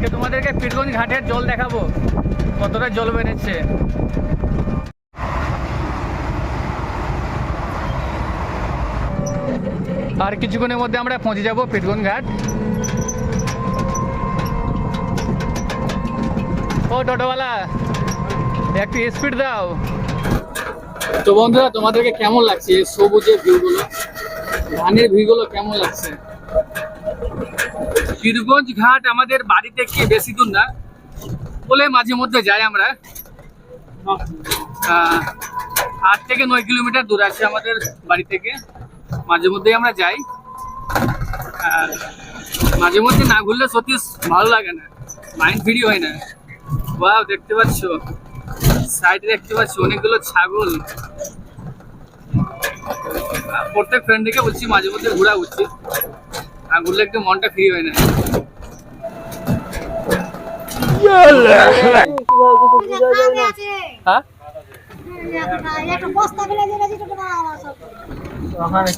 আজকে তোমাদেরকে পীরগঞ্জ ঘাটের জল দেখাবো, কতটা জল বেড়েছে। আর কিছুক্ষণের মধ্যে আমরা পৌঁছে যাব পীরগঞ্জ ঘাট। ও টোটোওয়ালা, একটু স্পিড দাও। তো বন্ধুরা, তোমাদেরকে কেমন লাগছে সবুজের ভিউগুলো, ধানের ভিউগুলো কেমন লাগছে? পীরগঞ্জ ঘাট আমাদের বাড়ি থেকে বেশি দূর না, বলে মাঝে মধ্যে যাই আমরা। 8 থেকে 9 কিলোমিটার দূর আছে আমাদের বাড়ি থেকে, মাঝে মধ্যেই আমরা যাই। মাঝে মধ্যে না ঘুরলে সত্যি ভালো লাগে না, মাইন্ড ফ্রি হয় না। ওয়াও, দেখতে পাচ্ছ সাইডে, দেখতে পাচ্ছ অনেকগুলো ছাগল। প্রত্যেক ফ্রেন্ডকে বলছি মাঝে মধ্যে ঘোরা উচিত, আর ঘুরলে একটু মনটা ফ্রি হয় না।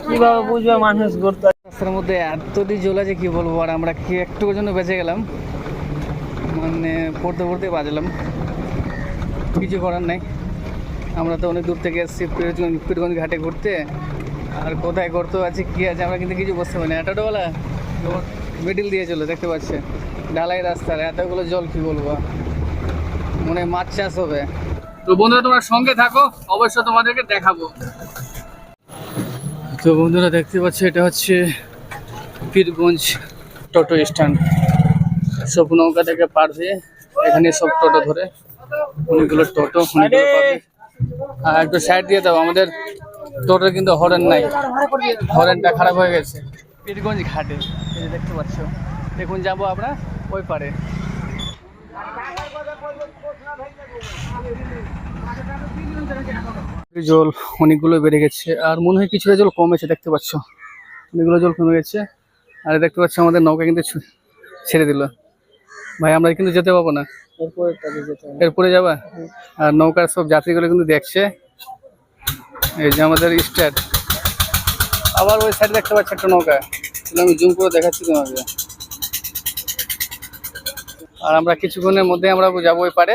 কিভাবে বুঝবে মানুষ ঘুরতে? রাস্তার মধ্যে এতটি জল আছে কি বলবো। আর আমরা কি একটু জন্য বেঁচে গেলাম, মানে পড়তে পড়তে বাজলাম। কিছু করার নাই, আমরা তো অনেক দূর থেকে এসেছি পীরগঞ্জ ঘাটে ঘুরতে। আর কোথায় গর্ত আছে কি আছে আমরা কিন্তু কিছু বুঝতে পারি না। টোটোওয়ালা মিডিল দিয়ে চলো, দেখতে পাচ্ছে ঢালাই রাস্তার এতগুলো জল, কি বলবো, মনে মাছ চাষ হবে। তো বন্ধুরা, তোমরা সঙ্গে থাকো, অবশ্য তোমাদেরকে দেখাবো। তো বন্ধুরা, দেখতে পাচ্ছ এটা হচ্ছে পীরগঞ্জ টোটো স্ট্যান্ড। সব নৌকা থেকে পার হয়ে এখানে সব টোটো ধরে, অনেকগুলো টোটো, অনেকগুলো পাবে। আর একটু সাইড দিয়ে দাও, আমাদের টোটো কিন্তু হরেন নাই, হরেনটা খারাপ হয়ে গেছে। পীরগঞ্জ ঘাটে এই যে দেখতে পাচ্ছ, দেখুন যাবো আমরা ওই পারে। জল অনেকগুলো বেড়ে গেছে, আর মনে হয় কিছুটা জল কমেছে, দেখতে পাচ্ছ অনেকগুলো জল কমে গেছে। আর দেখতে পাচ্ছ আমাদের নৌকা কিন্তু ছেড়ে দিল। ভাই আমরা কিন্তু যেতে পাবো না, এরপরে যাবা। আর নৌকার সব যাত্রীগুলো কিন্তু দেখছে, এই যে আমাদের স্ট্যান্ড। আবার ওই সাইডে দেখতে পাচ্ছি একটা নৌকা, আমি জুম করে দেখাচ্ছি তোমাকে। আর আমরা কিছুক্ষণের মধ্যে আমরা যাবো ওই পারে।